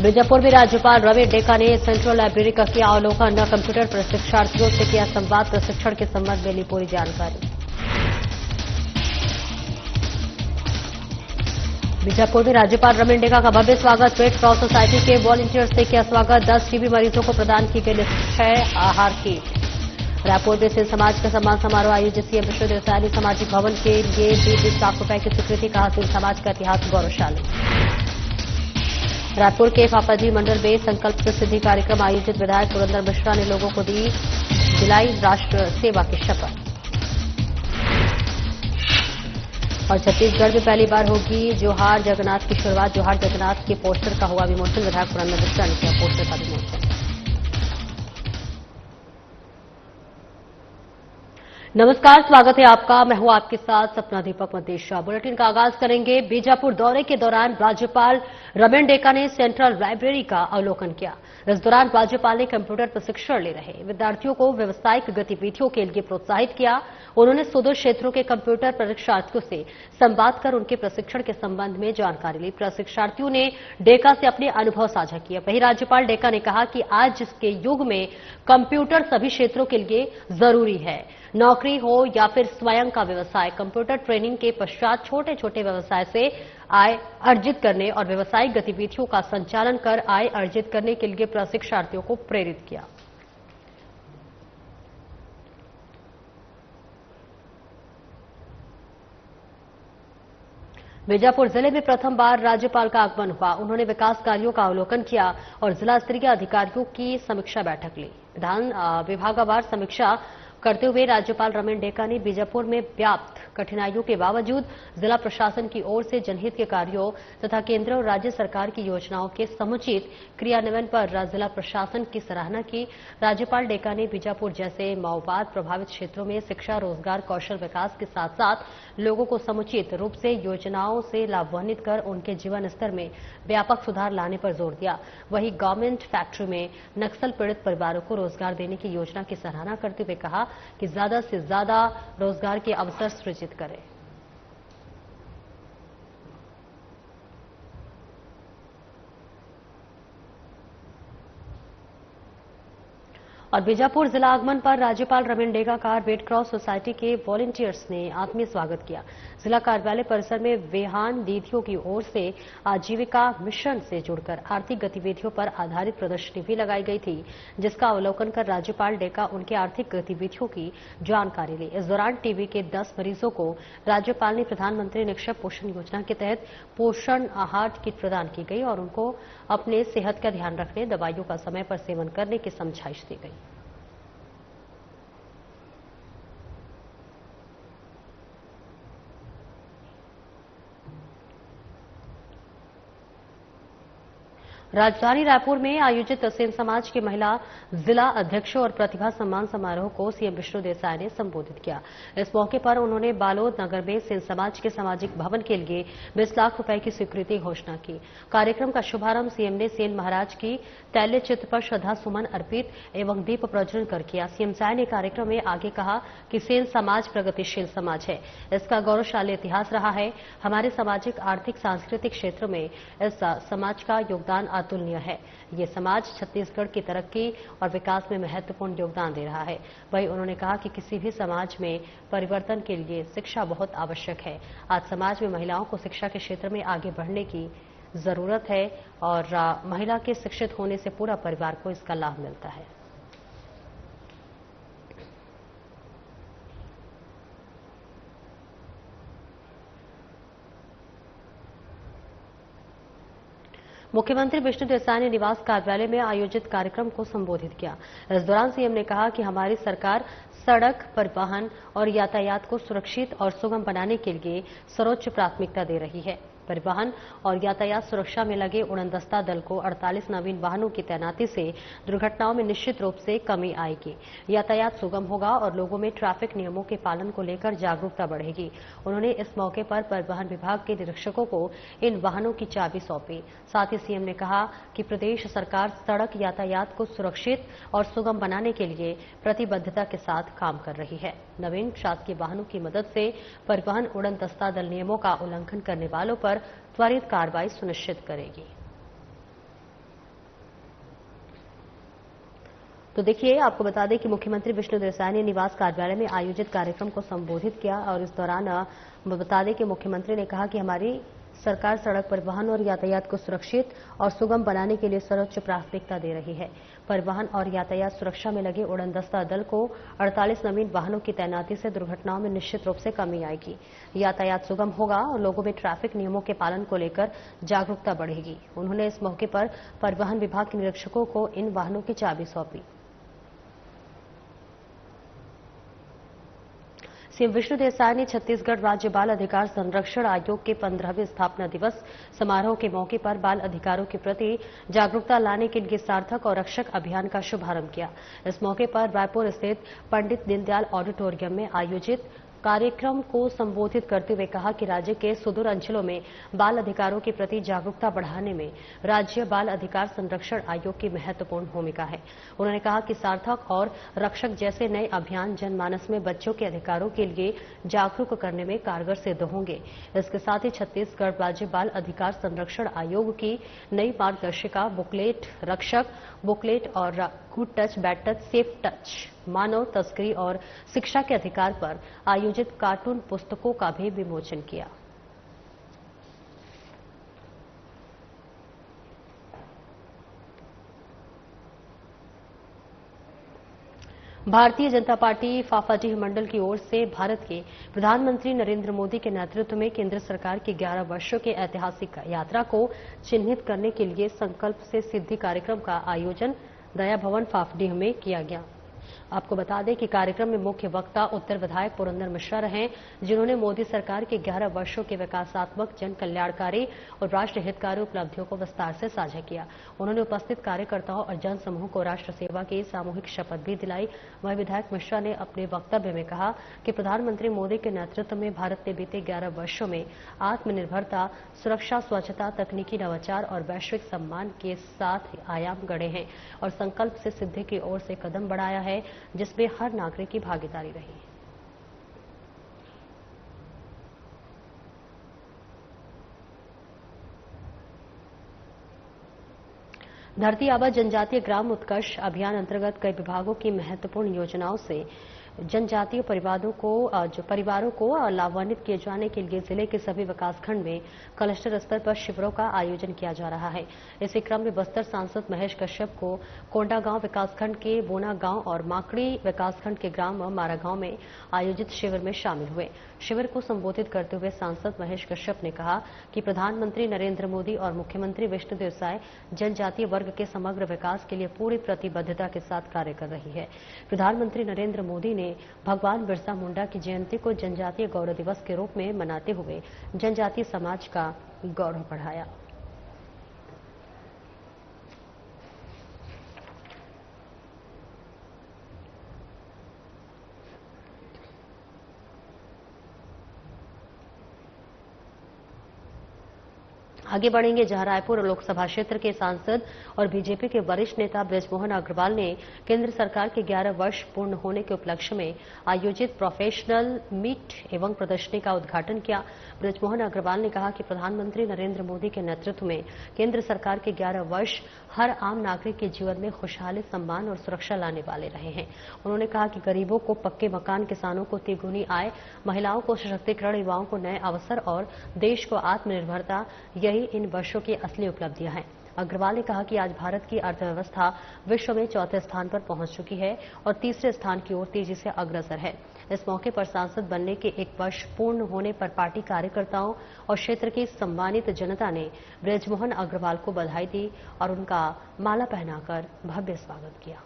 बीजापुर में राज्यपाल रमेश डेका ने सेंट्रल लाइब्रेरी का किया अवलोकन। कंप्यूटर प्रशिक्षार्थियों से किया संवाद। प्रशिक्षण के संबंध में ली पूरी जानकारी। बीजापुर में राज्यपाल रमेश डेका का भव्य स्वागत। रेड क्रॉस सोसाइटी के वॉलंटियर्स से किया स्वागत। 10 टीबी मरीजों को प्रदान की गई 6 आहार किट। रायपुर में सिंध समाज का सम्मान समारोह आयोजित। सीएम विष्णुदेव साय ने सामाजिक भवन के लिए 20 लाख रुपए की स्वीकृति। कहा सिंध समाज का इतिहास गौरवशाली। रायपुर के फाफाजी मंडल में संकल्प से सिद्धि कार्यक्रम आयोजित। विधायक पुरंदर मिश्रा ने लोगों को दिलाई राष्ट्र सेवा की शपथ। और छत्तीसगढ़ में पहली बार होगी जोहार जगन्नाथ की शुरुआत। जोहार जगन्नाथ के पोस्टर का हुआ विमोचन। विधायक पुरंदर मिश्रा ने किया पोस्टर का विमोचन। नमस्कार, स्वागत है आपका। मैं हूं आपके साथ सपना दीपक मदेशा। बुलेटिन का आगाज करेंगे। बीजापुर दौरे के दौरान राज्यपाल रमेश डेका ने सेंट्रल लाइब्रेरी का अवलोकन किया। इस दौरान राज्यपाल ने कंप्यूटर प्रशिक्षण ले रहे विद्यार्थियों को व्यावसायिक गतिविधियों के लिए प्रोत्साहित किया। उन्होंने सुदूर क्षेत्रों के कंप्यूटर परीक्षार्थियों से संवाद कर उनके प्रशिक्षण के संबंध में जानकारी ली। प्रशिक्षार्थियों ने डेका से अपने अनुभव साझा किए। वहीं राज्यपाल डेका ने कहा कि आज के युग में कंप्यूटर सभी क्षेत्रों के लिए जरूरी है। नौकरी हो या फिर स्वयं का व्यवसाय, कंप्यूटर ट्रेनिंग के पश्चात छोटे छोटे व्यवसाय से आय अर्जित करने और व्यावसायिक गतिविधियों का संचालन कर आय अर्जित करने के लिए प्रशिक्षार्थियों को प्रेरित किया। बीजापुर जिले में प्रथम बार राज्यपाल का आगमन हुआ। उन्होंने विकास कार्यों का अवलोकन किया और जिला स्तरीय अधिकारियों की समीक्षा बैठक ली। विधान विभागवार समीक्षा करते हुए राज्यपाल रमेश डेका ने बीजापुर में व्याप्त कठिनाइयों के बावजूद जिला प्रशासन की ओर से जनहित के कार्यों तथा केंद्र और राज्य सरकार की योजनाओं के समुचित क्रियान्वयन पर जिला प्रशासन की सराहना की। राज्यपाल डेका ने बीजापुर जैसे माओवाद प्रभावित क्षेत्रों में शिक्षा, रोजगार, कौशल विकास के साथ साथ लोगों को समुचित रूप से योजनाओं से लाभान्वित कर उनके जीवन स्तर में व्यापक सुधार लाने पर जोर दिया। वहीं गवर्नमेंट फैक्ट्री में नक्सल पीड़ित परिवारों को रोजगार देने की योजना की सराहना करते हुए कहा कि ज्यादा से ज्यादा रोजगार के अवसर सृजित करें। और बीजापुर जिला आगमन पर राज्यपाल रमेश डेका का रेड क्रॉस सोसाइटी के वॉलंटियर्स ने आत्मीय स्वागत किया। जिला कार्यालय परिसर में वेहान दीदियों की ओर से आजीविका मिशन से जुड़कर आर्थिक गतिविधियों पर आधारित प्रदर्शनी भी लगाई गई थी, जिसका अवलोकन कर राज्यपाल डेका उनके आर्थिक गतिविधियों की जानकारी ली। इस दौरान टीबी के 10 मरीजों को राज्यपाल ने प्रधानमंत्री निक्षय पोषण योजना के तहत पोषण आहार किट प्रदान की गई और उनको अपने सेहत का ध्यान रखने, दवाइयों का समय पर सेवन करने की समझाइश दी गई। राजधानी रायपुर में आयोजित सिंध समाज के महिला जिला अध्यक्षों और प्रतिभा सम्मान समारोह को सीएम विष्णुदेव साय ने संबोधित किया। इस मौके पर उन्होंने बालोद नगर में सिंध समाज के सामाजिक भवन के लिए 20 लाख रुपए की स्वीकृति घोषणा की। कार्यक्रम का शुभारंभ सीएम ने सेन महाराज की तैल्य चित्र पर श्रद्धा सुमन अर्पित एवं दीप प्रज्वलन कर किया। सीएम साय ने कार्यक्रम में आगे कहा कि सेन समाज प्रगतिशील समाज है, इसका गौरवशाली इतिहास रहा है। हमारे सामाजिक, आर्थिक, सांस्कृतिक क्षेत्र में इस समाज का योगदान अतुलनीय है। ये समाज छत्तीसगढ़ की तरक्की और विकास में महत्वपूर्ण योगदान दे रहा है। वहीं उन्होंने कहा कि किसी भी समाज में परिवर्तन के लिए शिक्षा बहुत आवश्यक है। आज समाज में महिलाओं को शिक्षा के क्षेत्र में आगे बढ़ने की जरूरत है और महिला के शिक्षित होने से पूरा परिवार को इसका लाभ मिलता है। मुख्यमंत्री विष्णुदेव साय ने निवास कार्यालय में आयोजित कार्यक्रम को संबोधित किया। इस दौरान सीएम ने कहा कि हमारी सरकार सड़क, परिवहन और यातायात को सुरक्षित और सुगम बनाने के लिए सर्वोच्च प्राथमिकता दे रही है। परिवहन और यातायात सुरक्षा में लगे उड़नदस्ता दल को 48 नवीन वाहनों की तैनाती से दुर्घटनाओं में निश्चित रूप से कमी आएगी। यातायात सुगम होगा और लोगों में ट्रैफिक नियमों के पालन को लेकर जागरूकता बढ़ेगी। उन्होंने इस मौके पर परिवहन विभाग के निरीक्षकों को इन वाहनों की चाबी सौंपी। साथ ही सीएम ने कहा कि प्रदेश सरकार सड़क यातायात को सुरक्षित और सुगम बनाने के लिए प्रतिबद्धता के साथ काम कर रही है। नवीन शासकीय वाहनों की मदद से परिवहन उड़नदस्ता दल नियमों का उल्लंघन करने वालों पर त्वरित कार्रवाई सुनिश्चित करेगी। तो देखिए, आपको बता दें कि मुख्यमंत्री विष्णुदेव साय ने निवास कार्यालय में आयोजित कार्यक्रम को संबोधित किया और इस दौरान बता दें कि मुख्यमंत्री ने कहा कि हमारी सरकार सड़क परिवहन और यातायात को सुरक्षित और सुगम बनाने के लिए सर्वोच्च प्राथमिकता दे रही है। परिवहन और यातायात सुरक्षा में लगे उड़नदस्ता दल को 48 नवीन वाहनों की तैनाती से दुर्घटनाओं में निश्चित रूप से कमी आएगी। यातायात सुगम होगा और लोगों में ट्रैफिक नियमों के पालन को लेकर जागरूकता बढ़ेगी। उन्होंने इस मौके पर परिवहन विभाग के निरीक्षकों को इन वाहनों की चाबी सौंपी। सीएम विष्णुदेव साय ने छत्तीसगढ़ राज्य बाल अधिकार संरक्षण आयोग के 15वें स्थापना दिवस समारोह के मौके पर बाल अधिकारों के प्रति जागरूकता लाने के लिए सार्थक और रक्षक अभियान का शुभारंभ किया। इस मौके पर रायपुर स्थित पंडित दीनदयाल ऑडिटोरियम में आयोजित कार्यक्रम को संबोधित करते हुए कहा कि राज्य के सुदूर अंचलों में बाल अधिकारों के प्रति जागरूकता बढ़ाने में राज्य बाल अधिकार संरक्षण आयोग की महत्वपूर्ण भूमिका है। उन्होंने कहा कि सार्थक और रक्षक जैसे नए अभियान जनमानस में बच्चों के अधिकारों के लिए जागरूक करने में कारगर सिद्ध होंगे। इसके साथ ही छत्तीसगढ़ राज्य बाल अधिकार संरक्षण आयोग की नई मार्गदर्शिका बुकलेट रक्षक बुकलेट और good touch bad touch safe touch मानव तस्करी और शिक्षा के अधिकार पर आयोजित कार्टून पुस्तकों का भी विमोचन किया। भारतीय जनता पार्टी फाफाडीह मंडल की ओर से भारत के प्रधानमंत्री नरेंद्र मोदी के नेतृत्व में केंद्र सरकार की 11 वर्षों की ऐतिहासिक यात्रा को चिन्हित करने के लिए संकल्प से सिद्धि कार्यक्रम का आयोजन दया भवन फाफडीह में किया गया। आपको बता दें कि कार्यक्रम में मुख्य वक्ता उत्तर विधायक पुरंदर मिश्रा रहे, जिन्होंने मोदी सरकार के 11 वर्षों के विकासात्मक, जन कल्याणकारी और राष्ट्र हितकारी उपलब्धियों को विस्तार से साझा किया। उन्होंने उपस्थित कार्यकर्ताओं और जन समूह को राष्ट्र सेवा की सामूहिक शपथ भी दिलाई। वहीं विधायक मिश्रा ने अपने वक्तव्य में कहा कि प्रधानमंत्री मोदी के नेतृत्व में भारत ने बीते 11 वर्षों में आत्मनिर्भरता, सुरक्षा, स्वच्छता, तकनीकी नवाचार और वैश्विक सम्मान के 7 आयाम गढ़े हैं और संकल्प से सिद्धि की ओर से कदम बढ़ाया है, जिसमें हर नागरिक की भागीदारी रही। धरती आबा जनजातीय ग्राम उत्कर्ष अभियान अंतर्गत कई विभागों की महत्वपूर्ण योजनाओं से जनजातीय परिवारों को लाभान्वित किए जाने के लिए जिले के सभी विकासखंड में क्लस्टर स्तर पर शिविरों का आयोजन किया जा रहा है। इसी क्रम में बस्तर सांसद महेश कश्यप को कोंडागांव विकासखंड के बोना गांव और माकड़ी विकासखंड के ग्राम मारा गांव में आयोजित शिविर में शामिल हुए। शिविर को संबोधित करते हुए सांसद महेश कश्यप ने कहा कि प्रधानमंत्री नरेंद्र मोदी और मुख्यमंत्री विष्णुदेव साय जनजातीय वर्ग के समग्र विकास के लिए पूरी प्रतिबद्धता के साथ कार्य कर रही है। प्रधानमंत्री नरेंद्र मोदी ने भगवान बिरसा मुंडा की जयंती को जनजातीय गौरव दिवस के रूप में मनाते हुए जनजातीय समाज का गौरव बढ़ाया। आगे बढ़ेंगे जहां रायपुर लोकसभा क्षेत्र के सांसद और बीजेपी के वरिष्ठ नेता बृजमोहन अग्रवाल ने केंद्र सरकार के 11 वर्ष पूर्ण होने के उपलक्ष्य में आयोजित प्रोफेशनल मीट एवं प्रदर्शनी का उद्घाटन किया। बृजमोहन अग्रवाल ने कहा कि प्रधानमंत्री नरेंद्र मोदी के नेतृत्व में केंद्र सरकार के 11 वर्ष हर आम नागरिक के जीवन में खुशहाली, सम्मान और सुरक्षा लाने वाले रहे हैं। उन्होंने कहा कि गरीबों को पक्के मकान, किसानों को तिगुनी आय, महिलाओं को सशक्तिकरण, युवाओं को नए अवसर और देश को आत्मनिर्भरता, यही इन वर्षों की असली उपलब्धियां हैं। अग्रवाल ने कहा कि आज भारत की अर्थव्यवस्था विश्व में 4थे स्थान पर पहुंच चुकी है और 3रे स्थान की ओर तेजी से अग्रसर है। इस मौके पर सांसद बनने के 1 वर्ष पूर्ण होने पर पार्टी कार्यकर्ताओं और क्षेत्र की सम्मानित जनता ने बृजमोहन अग्रवाल को बधाई दी और उनका माला पहनाकर भव्य स्वागत किया।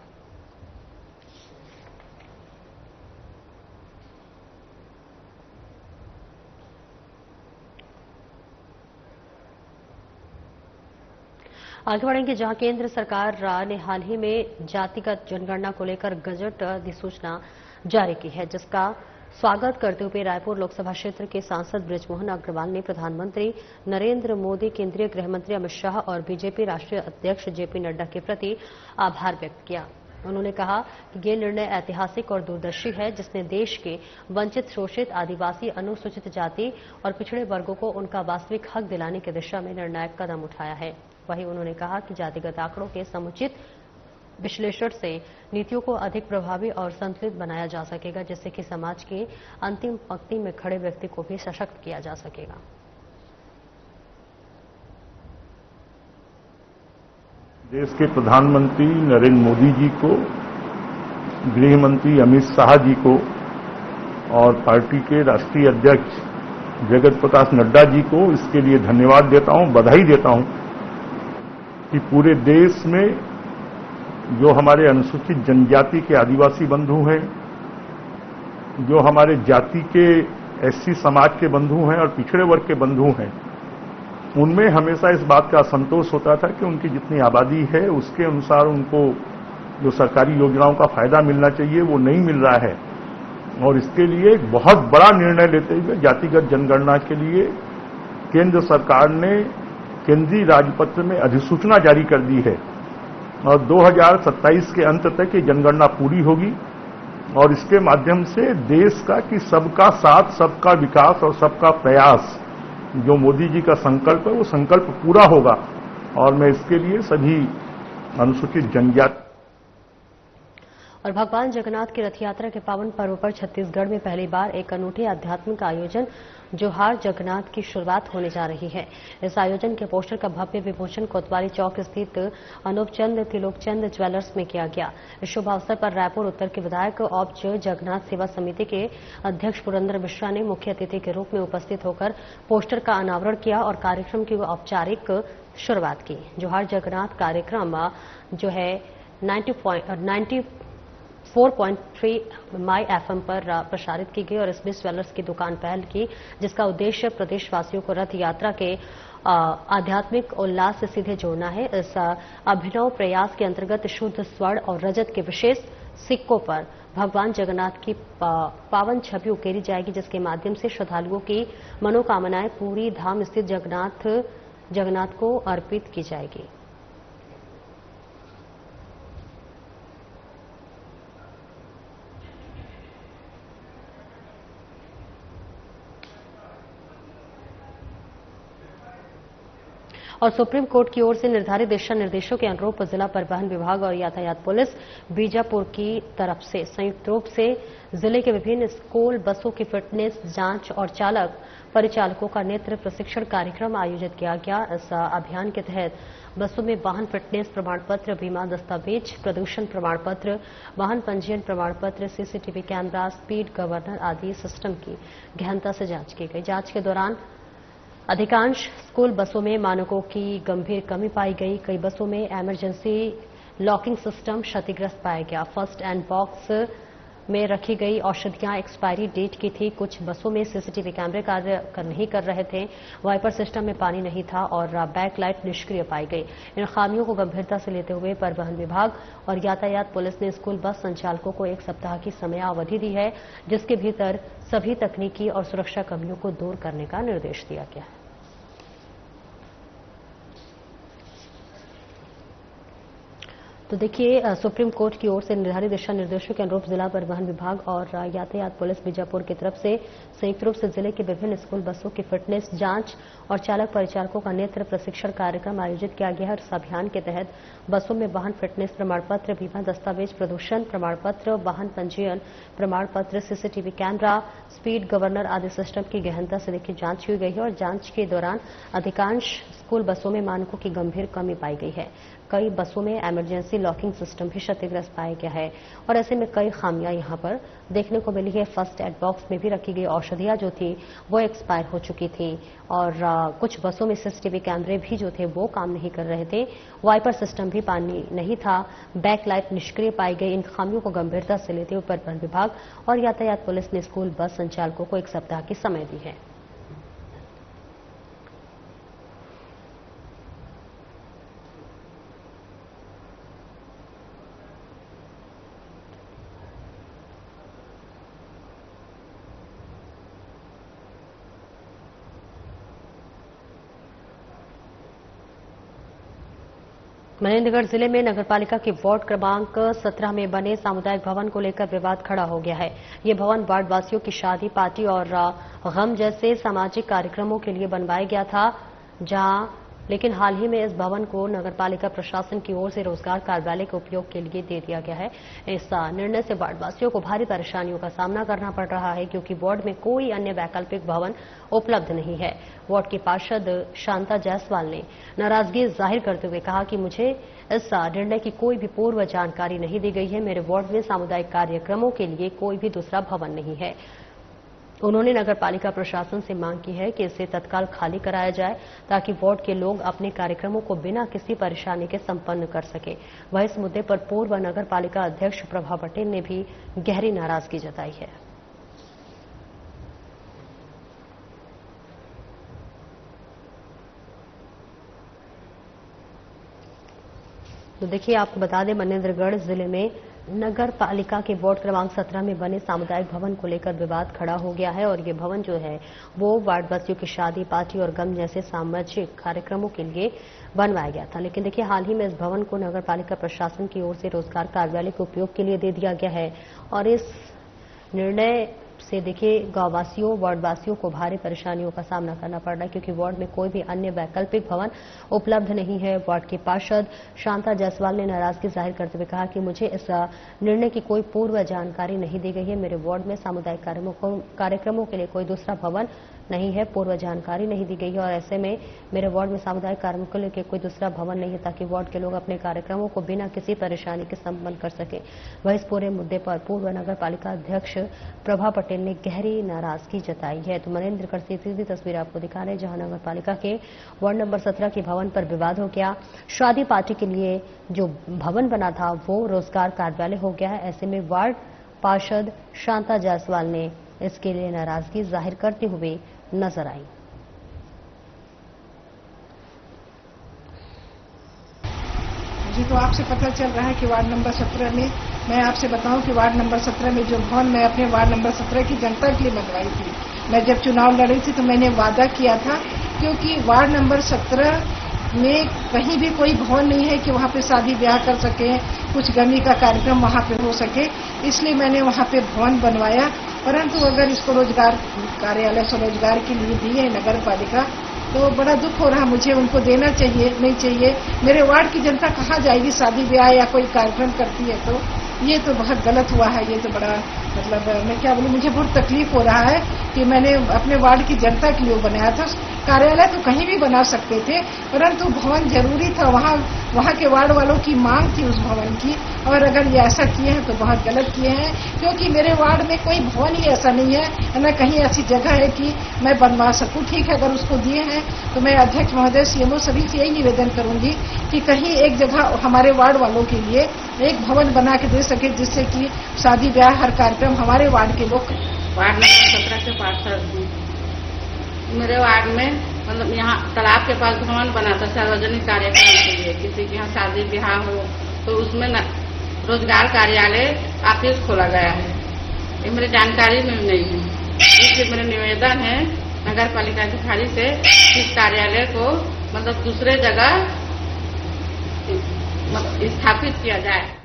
आगे बढ़ेंगे जहां केंद्र सरकार ने हाल ही में जातिगत जनगणना को लेकर गजट अधिसूचना जारी की है, जिसका स्वागत करते हुए रायपुर लोकसभा क्षेत्र के सांसद बृजमोहन अग्रवाल ने प्रधानमंत्री नरेंद्र मोदी, केंद्रीय गृह मंत्री अमित शाह और बीजेपी राष्ट्रीय अध्यक्ष जेपी नड्डा के प्रति आभार व्यक्त किया। उन्होंने कहा कि ये निर्णय ऐतिहासिक और दूरदर्शी है, जिसने देश के वंचित, शोषित, आदिवासी, अनुसूचित जाति और पिछड़े वर्गों को उनका वास्तविक हक दिलाने की दिशा में निर्णायक कदम उठाया है। वहीं उन्होंने कहा कि जातिगत आंकड़ों के समुचित विश्लेषण से नीतियों को अधिक प्रभावी और संतुलित बनाया जा सकेगा, जिससे कि समाज की अंतिम पंक्ति में खड़े व्यक्ति को भी सशक्त किया जा सकेगा। देश के प्रधानमंत्री नरेंद्र मोदी जी को, गृह मंत्री अमित शाह जी को और पार्टी के राष्ट्रीय अध्यक्ष जगत प्रकाश नड्डा जी को इसके लिए धन्यवाद देता हूं, बधाई देता हूं कि पूरे देश में जो हमारे अनुसूचित जनजाति के आदिवासी बंधु हैं, जो हमारे जाति के एससी समाज के बंधु हैं और पिछड़े वर्ग के बंधु हैं, उनमें हमेशा इस बात का असंतोष होता था कि उनकी जितनी आबादी है उसके अनुसार उनको जो सरकारी योजनाओं का फायदा मिलना चाहिए वो नहीं मिल रहा है। और इसके लिए एक बहुत बड़ा निर्णय लेते हुए जातिगत जनगणना के लिए केंद्र सरकार ने केंद्रीय राजपत्र में अधिसूचना जारी कर दी है और 2027 के अंत तक ये जनगणना पूरी होगी और इसके माध्यम से देश का कि सबका साथ, सबका विकास और सबका प्रयास जो मोदी जी का संकल्प है वो संकल्प पूरा होगा। और मैं इसके लिए सभी अनुसूचित जनजाति और भगवान जगन्नाथ की रथ यात्रा के पावन पर्व पर छत्तीसगढ़ में पहली बार एक अनूठी आध्यात्मिक आयोजन जोहार जगन्नाथ की शुरुआत होने जा रही है। इस आयोजन के पोस्टर का भव्य विमोचन कोतवाली चौक स्थित अनूपचंद त्रिलोकचंद ज्वेलर्स में किया गया। इस शुभ अवसर पर रायपुर उत्तर के विधायक औपच जगन्नाथ सेवा समिति के अध्यक्ष पुरंदर मिश्रा ने मुख्य अतिथि के रूप में उपस्थित होकर पोस्टर का अनावरण किया और कार्यक्रम की औपचारिक शुरुआत की। जोहार जगन्नाथ कार्यक्रम जो है 4.3 माई FM पर प्रसारित की गई और इसमें ज्वेलर्स की दुकान पहल की, जिसका उद्देश्य प्रदेशवासियों को रथ यात्रा के आध्यात्मिक उल्लास से सीधे जोड़ना है। इस अभिनव प्रयास के अंतर्गत शुद्ध स्वर्ण और रजत के विशेष सिक्कों पर भगवान जगन्नाथ की पावन छवि उकेरी जाएगी, जिसके माध्यम से श्रद्धालुओं की मनोकामनाएं पूरी धाम स्थित जगन्नाथ को अर्पित की जाएगी। और सुप्रीम कोर्ट की ओर से निर्धारित दिशा निर्देशों के अनुरूप जिला परिवहन विभाग और यातायात पुलिस बीजापुर की तरफ से संयुक्त रूप से जिले के विभिन्न स्कूल बसों की फिटनेस जांच और चालक परिचालकों का नेत्र प्रशिक्षण कार्यक्रम आयोजित किया गया। इस अभियान के तहत बसों में वाहन फिटनेस प्रमाण पत्र, बीमा दस्तावेज, प्रदूषण प्रमाण पत्र, वाहन पंजीयन प्रमाण पत्र, सीसीटीवी कैमरा, स्पीड गवर्नर आदि सिस्टम की गहनता से जांच की गई। जांच के दौरान अधिकांश स्कूल बसों में मानकों की गंभीर कमी पाई गई। कई बसों में इमरजेंसी लॉकिंग सिस्टम क्षतिग्रस्त पाया गया। फर्स्ट एंड बॉक्स में रखी गई औषधियां एक्सपायरी डेट की थी। कुछ बसों में सीसीटीवी कैमरे कार्य नहीं कर रहे थे। वाइपर सिस्टम में पानी नहीं था और बैक लाइट निष्क्रिय पाई गई। इन खामियों को गंभीरता से लेते हुए परिवहन विभाग और यातायात पुलिस ने स्कूल बस संचालकों को 1 सप्ताह की समयावधि दी है, जिसके भीतर सभी तकनीकी और सुरक्षा कमियों को दूर करने का निर्देश दिया गया है। तो देखिए, सुप्रीम कोर्ट की ओर से निर्धारित दिशा निर्देशों के अनुरूप जिला परिवहन विभाग और यातायात पुलिस बीजापुर की तरफ से संयुक्त रूप से जिले के विभिन्न स्कूल बसों की फिटनेस जांच और चालक परिचालकों का नेत्र प्रशिक्षण कार्यक्रम आयोजित किया गया है। इस अभियान के तहत बसों में वाहन फिटनेस प्रमाण पत्र, बीमा दस्तावेज, प्रदूषण प्रमाण पत्र, वाहन पंजीयन प्रमाण पत्र, सीसीटीवी कैमरा, स्पीड गवर्नर आदि सिस्टम की गहनता से देखिए जांच की गई है और जांच के दौरान अधिकांश स्कूल बसों में मानकों की गंभीर कमी पाई गई है। कई बसों में इमरजेंसी लॉकिंग सिस्टम भी क्षतिग्रस्त पाया गया है और ऐसे में कई खामियां यहां पर देखने को मिली है। फर्स्ट एड बॉक्स में भी रखी गई औषधियां जो थी वो एक्सपायर हो चुकी थी और कुछ बसों में सीसीटीवी कैमरे भी जो थे वो काम नहीं कर रहे थे। वाइपर सिस्टम भी पानी नहीं था। बैक लाइट निष्क्रिय पाई गई। इन खामियों को गंभीरता से लेते हुए परिवहन विभाग और यातायात पुलिस ने स्कूल बस संचालकों को 1 सप्ताह की समय दी है। मनेन्द्रगढ़ जिले में नगरपालिका के वार्ड क्रमांक 17 में बने सामुदायिक भवन को लेकर विवाद खड़ा हो गया है। ये भवन वार्ड वासियों की शादी, पार्टी और गम जैसे सामाजिक कार्यक्रमों के लिए बनवाया गया था, जहां लेकिन हाल ही में इस भवन को नगरपालिका प्रशासन की ओर से रोजगार कार्यालय के उपयोग के लिए दे दिया गया है। इस निर्णय से वार्डवासियों को भारी परेशानियों का सामना करना पड़ रहा है, क्योंकि वार्ड में कोई अन्य वैकल्पिक भवन उपलब्ध नहीं है। वार्ड की पार्षद शांता जायसवाल ने नाराजगी जाहिर करते हुए कहा कि मुझे इस निर्णय की कोई भी पूर्व जानकारी नहीं दी गई है। मेरे वार्ड में सामुदायिक कार्यक्रमों के लिए कोई भी दूसरा भवन नहीं है। उन्होंने नगरपालिका प्रशासन से मांग की है कि इसे तत्काल खाली कराया जाए, ताकि वार्ड के लोग अपने कार्यक्रमों को बिना किसी परेशानी के संपन्न कर सके। वह इस मुद्दे पर पूर्व नगरपालिका अध्यक्ष प्रभा पटेल ने भी गहरी नाराजगी जताई है। तो देखिए, आपको बता दें, मनेंद्रगढ़ जिले में नगर पालिका के वार्ड क्रमांक 17 में बने सामुदायिक भवन को लेकर विवाद खड़ा हो गया है और ये भवन जो है वो वार्डवासियों की शादी, पार्टी और गम जैसे सामाजिक कार्यक्रमों के लिए बनवाया गया था। लेकिन देखिए, हाल ही में इस भवन को नगर पालिका प्रशासन की ओर से रोजगार कार्यालय के उपयोग के लिए दे दिया गया है और इस निर्णय से देखिए गांववासियों, वार्डवासियों को भारी परेशानियों का सामना करना पड़ रहा है, क्योंकि वार्ड में कोई भी अन्य वैकल्पिक भवन उपलब्ध नहीं है। वार्ड की पार्षद शांता जायसवाल ने नाराजगी जाहिर करते हुए कहा कि मुझे इस निर्णय की कोई पूर्व जानकारी नहीं दी गई है। मेरे वार्ड में सामुदायिक कार्यक्रमों के लिए कोई दूसरा भवन नहीं है, पूर्व जानकारी नहीं दी गई है और ऐसे में मेरे वार्ड में सामुदायिक कार्यक्रमों के लिए कोई दूसरा भवन नहीं है, ताकि वार्ड के लोग अपने कार्यक्रमों को बिना किसी परेशानी के संपन्न कर सके। वह इस पूरे मुद्दे पर पूर्व नगर पालिका अध्यक्ष प्रभा पटेल ने गहरी नाराजगी जताई है। तो मनेंद्रगढ़ से सीधी तस्वीर आपको दिखा रहे हैं, जहां नगर पालिका के वार्ड नंबर 17 के भवन पर विवाद हो गया। शादी पार्टी के लिए जो भवन बना था वो रोजगार कार्यालय हो गया है। ऐसे में वार्ड पार्षद शांता जायसवाल ने इसके लिए नाराजगी जाहिर करते हुए नजर आई। मुझे तो आपसे पता चल रहा है कि वार्ड नंबर 17 में, मैं आपसे बताऊं कि वार्ड नंबर 17 में जो भवन मैं अपने वार्ड नंबर 17 की जनता के लिए बनवाई थी, मैं जब चुनाव लड़ी थी तो मैंने वादा किया था, क्योंकि वार्ड नंबर 17 में कहीं भी कोई भवन नहीं है कि वहाँ पे शादी ब्याह कर सके, कुछ गमी का कार्यक्रम वहाँ पे हो सके, इसलिए मैंने वहाँ पे भवन बनवाया। परंतु अगर इसको रोजगार कार्यालय स्वरोजगार के लिए दिए नगर पालिका, तो बड़ा दुख हो रहा। मुझे उनको देना चाहिए, नहीं चाहिए। मेरे वार्ड की जनता कहाँ जाएगी शादी ब्याह या कोई कार्यक्रम करती है, तो ये तो बहुत गलत हुआ है। ये तो बड़ा मैं क्या बोलूं, मुझे बहुत तकलीफ हो रहा है कि मैंने अपने वार्ड की जनता के लिए बनाया था। कार्यालय तो कहीं भी बना सकते थे, परंतु भवन जरूरी था। वहाँ के वार्ड वालों की मांग थी उस भवन की, और अगर ये ऐसा किए हैं तो बहुत गलत किए हैं, क्योंकि मेरे वार्ड में कोई भवन ही ऐसा नहीं है, न कहीं ऐसी जगह है कि मैं बनवा सकूं। ठीक है, अगर उसको दिए हैं तो मैं अध्यक्ष महोदय, सीएमओ सभी से यही निवेदन करूंगी कि कहीं एक जगह हमारे वार्ड वालों के लिए एक भवन बना के दे सके, जिससे कि शादी ब्याह हर कार्यक्रम हमारे वार्ड के लोग। वार्ड नंबर 17 के पार्षद हूँ। मेरे वार्ड में मतलब यहाँ तालाब के पास भवन बना था सार्वजनिक कार्यक्रम के लिए, किसी के यहाँ शादी ब्याह हो तो उसमें रोजगार कार्यालय ऑफिस खोला गया है। ये मेरी जानकारी में नहीं है, इसलिए मेरा निवेदन है नगर पालिका अधिकारी से इस कार्यालय को मतलब दूसरे जगह स्थापित किया जाए।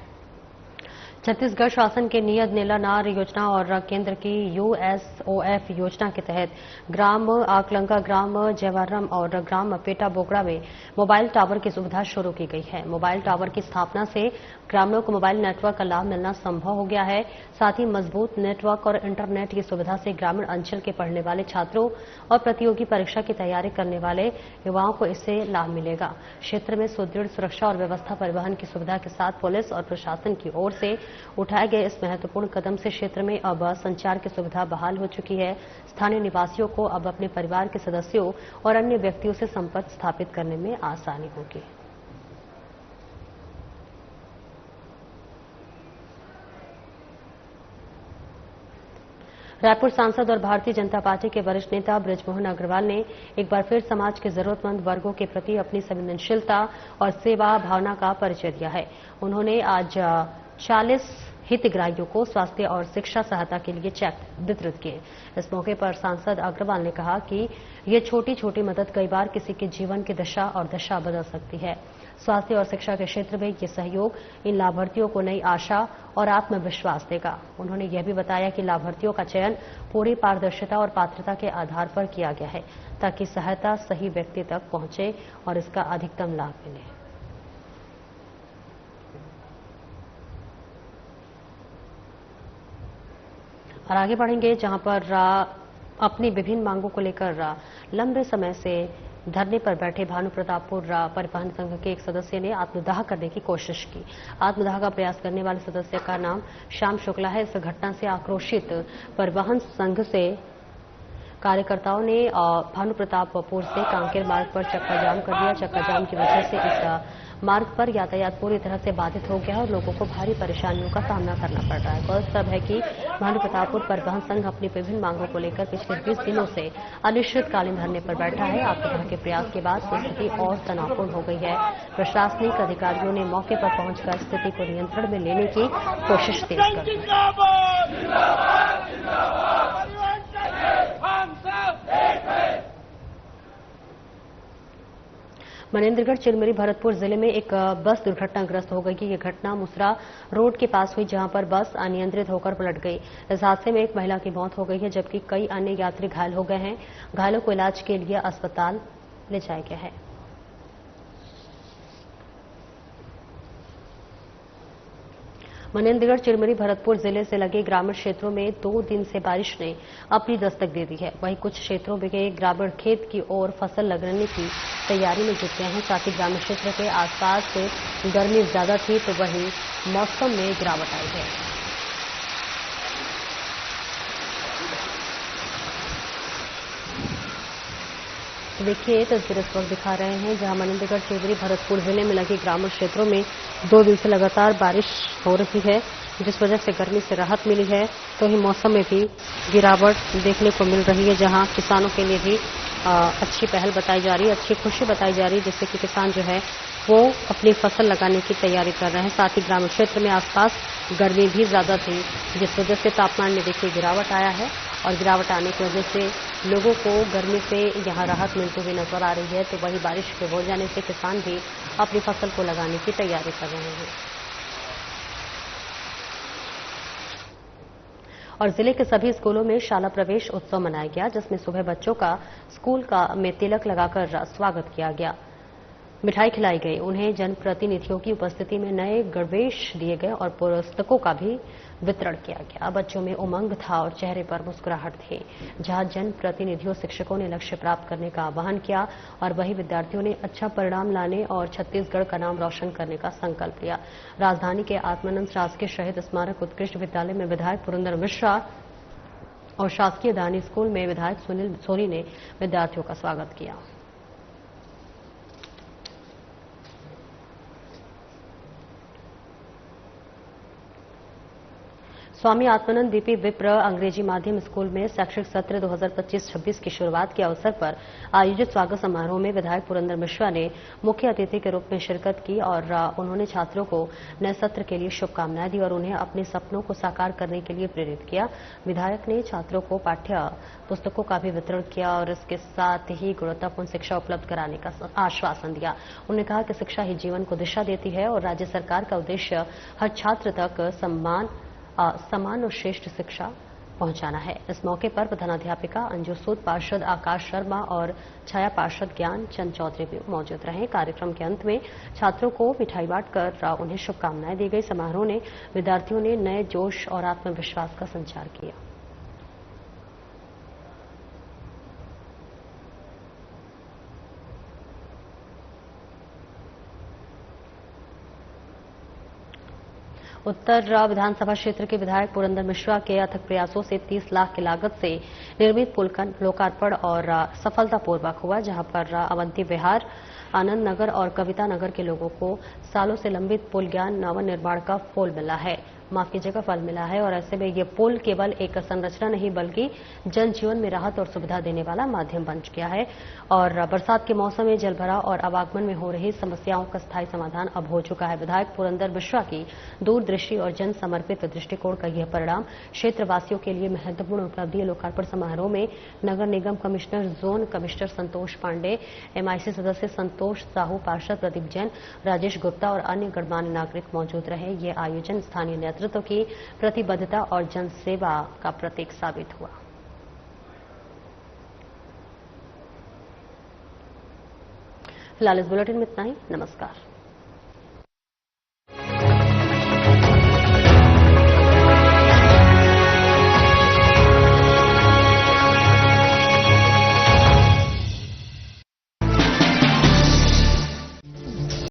छत्तीसगढ़ शासन के नियत नीला नार योजना और केंद्र की USOF योजना के तहत ग्राम आकलंगा, ग्राम जयवारम और ग्राम पेटा बोगड़ा में मोबाइल टावर की सुविधा शुरू की गई है। मोबाइल टावर की स्थापना से ग्रामीणों को मोबाइल नेटवर्क का लाभ मिलना संभव हो गया है। साथ ही मजबूत नेटवर्क और इंटरनेट की सुविधा से ग्रामीण अंचल के पढ़ने वाले छात्रों और प्रतियोगी परीक्षा की तैयारी करने वाले युवाओं को इससे लाभ मिलेगा। क्षेत्र में सुदृढ़ सुरक्षा और व्यवस्था परिवहन की सुविधा के साथ पुलिस और प्रशासन की ओर से उठाए गए इस महत्वपूर्ण कदम से क्षेत्र में अब संचार की सुविधा बहाल हो चुकी है। स्थानीय निवासियों को अब अपने परिवार के सदस्यों और अन्य व्यक्तियों से संपर्क स्थापित करने में आसानी होगी। रायपुर सांसद और भारतीय जनता पार्टी के वरिष्ठ नेता बृजमोहन अग्रवाल ने एक बार फिर समाज के जरूरतमंद वर्गों के प्रति अपनी संवेदनशीलता और सेवा भावना का परिचय दिया है। उन्होंने आज 40 हितग्राहियों को स्वास्थ्य और शिक्षा सहायता के लिए चेक वितरित किए। इस मौके पर सांसद अग्रवाल ने कहा कि ये छोटी छोटी मदद कई बार किसी के जीवन की दिशा और दशा बदल सकती है। स्वास्थ्य और शिक्षा के क्षेत्र में ये सहयोग इन लाभार्थियों को नई आशा और आत्मविश्वास देगा। उन्होंने यह भी बताया कि लाभार्थियों का चयन पूरी पारदर्शिता और पात्रता के आधार पर किया गया है ताकि सहायता सही व्यक्ति तक पहुंचे और इसका अधिकतम लाभ मिले। और आगे बढ़ेंगे, जहां पर अपनी विभिन्न मांगों को लेकर लंबे समय से धरने पर बैठे भानु प्रतापपुर परिवहन संघ के एक सदस्य ने आत्मदाह करने की कोशिश की। आत्मदाह का प्रयास करने वाले सदस्य का नाम श्याम शुक्ला है। इस घटना से आक्रोशित परिवहन संघ से कार्यकर्ताओं ने भानु प्रतापपुर से कांकेर मार्ग पर चक्का जाम कर दिया। चक्का जाम की वजह से इस मार्ग पर यातायात पूरी तरह से बाधित हो गया और लोगों को भारी परेशानियों का सामना करना पड़ रहा है। गौरतलब है कि भानु प्रतापपुर परिवहन संघ अपनी विभिन्न मांगों को लेकर पिछले 20 दिनों से अनिश्चितकालीन धरने पर बैठा है। आत्मदाह के प्रयास के बाद स्थिति और तनावपूर्ण हो गई है। प्रशासनिक अधिकारियों ने मौके पर पहुंचकर स्थिति को नियंत्रण में लेने की कोशिश तेज कर दी। मनेन्द्रगढ़ चिरमिरी भरतपुर जिले में एक बस दुर्घटनाग्रस्त हो गई कि यह घटना मुसरा रोड के पास हुई, जहां पर बस अनियंत्रित होकर पलट गई। इस हादसे में एक महिला की मौत हो गई है, जबकि कई अन्य यात्री घायल हो गए हैं। घायलों को इलाज के लिए अस्पताल ले जाया गया है। मनेन्द्रगढ़ चिरमिरी भरतपुर जिले से लगे ग्रामीण क्षेत्रों में 2 दिन से बारिश ने अपनी दस्तक दे दी है। वहीं कुछ क्षेत्रों में ग्रामीण खेत की ओर फसल लगाने की तैयारी में जुट गए हैं। साथ ही ग्रामीण क्षेत्र के आसपास गर्मी ज्यादा थी तो वहीं मौसम में गिरावट आई है। देखिए तस्वीर इस वक्त दिखा रहे हैं, जहां मनेन्द्रगढ़ चिरमिरी भरतपुर जिले में लगे ग्रामीण क्षेत्रों में 2 दिन से लगातार बारिश हो रही है, जिस वजह से गर्मी से राहत मिली है। तो ही मौसम में भी गिरावट देखने को मिल रही है, जहां किसानों के लिए भी अच्छी पहल बताई जा रही है, अच्छी खुशी बताई जा रही है, जिससे कि किसान जो है वो अपनी फसल लगाने की तैयारी कर रहे हैं। साथ ही ग्रामीण क्षेत्र में आसपास गर्मी भी ज्यादा थी, जिस वजह से तापमान में देखिए गिरावट आया है और गिरावट आने की वजह से लोगों को गर्मी से यहां राहत मिलती हुई नजर आ रही है। तो वही बारिश के हो जाने से किसान भी अपनी फसल को लगाने की तैयारी कर रहे हैं। और जिले के सभी स्कूलों में शाला प्रवेश उत्सव मनाया गया, जिसमें सुबह बच्चों का स्कूल में तिलक लगाकर स्वागत किया गया, मिठाई खिलाई गई, उन्हें जनप्रतिनिधियों की उपस्थिति में नए गणवेश दिए गए और पुस्तकों का भी वितरण किया गया। बच्चों में उमंग था और चेहरे पर मुस्कुराहट थी। जहां जनप्रतिनिधियों शिक्षकों ने लक्ष्य प्राप्त करने का आह्वान किया और वहीं विद्यार्थियों ने अच्छा परिणाम लाने और छत्तीसगढ़ का नाम रोशन करने का संकल्प लिया। राजधानी के आत्मानंद शासकीय शहीद स्मारक उत्कृष्ट विद्यालय में विधायक पुरंदर मिश्रा और शासकीय दानी स्कूल में विधायक सुनील सोनी ने विद्यार्थियों का स्वागत किया। स्वामी आत्मानंद दीपी विप्र अंग्रेजी माध्यम स्कूल में शैक्षिक सत्र 2025-26 की शुरुआत के अवसर पर आयोजित स्वागत समारोह में विधायक पुरंदर मिश्रा ने मुख्य अतिथि के रूप में शिरकत की और उन्होंने छात्रों को नए सत्र के लिए शुभकामनाएं दी और उन्हें अपने सपनों को साकार करने के लिए प्रेरित किया। विधायक ने छात्रों को पाठ्य पुस्तकों का भी वितरण किया और इसके साथ ही गुणवत्तापूर्ण शिक्षा उपलब्ध कराने का आश्वासन दिया। उन्होंने कहा कि शिक्षा ही जीवन को दिशा देती है और राज्य सरकार का उद्देश्य हर छात्र तक समान और श्रेष्ठ शिक्षा पहुंचाना है। इस मौके पर प्रधानाध्यापिका अंजू सूद, पार्षद आकाश शर्मा और छाया पार्षद ज्ञान चंद चौधरी भी मौजूद रहे। कार्यक्रम के अंत में छात्रों को मिठाई बांटकर उन्हें शुभकामनाएं दी गई। समारोह ने विद्यार्थियों ने नए जोश और आत्मविश्वास का संचार किया। उत्तर विधानसभा क्षेत्र के विधायक पुरंदर मिश्रा के अथक प्रयासों से 30 लाख की लागत से निर्मित पुल का लोकार्पण और सफलतापूर्वक हुआ, जहां पर अवंती विहार, आनंद नगर और कविता नगर के लोगों को सालों से लंबित पुल ज्ञान नव निर्माण का फल मिला है। माफ कीजिएगा फल मिला है और ऐसे में ये पुल केवल एक संरचना नहीं बल्कि जनजीवन में राहत और सुविधा देने वाला माध्यम बन गया है और बरसात के मौसम में जलभराव और आवागमन में हो रही समस्याओं का स्थायी समाधान अब हो चुका है। विधायक पुरंदर मिश्रा की दूरदृष्टि और जन समर्पित दृष्टिकोण का यह परिणाम क्षेत्रवासियों के लिए महत्वपूर्ण उपलब्धि है। लोकार्पण समारोह में नगर निगम commissioner, zone commissioner Santosh Pandey, MIC सदस्य संतोष साहू, पार्षद प्रदीप जैन, राजेश गुप्ता और अन्य गणमान्य नागरिक मौजूद रहे। ये आयोजन स्थानीय नेतृत्व की प्रतिबद्धता और जनसेवा का प्रतीक साबित हुआ। फिलहाल इस बुलेटिन में इतना ही। नमस्कार।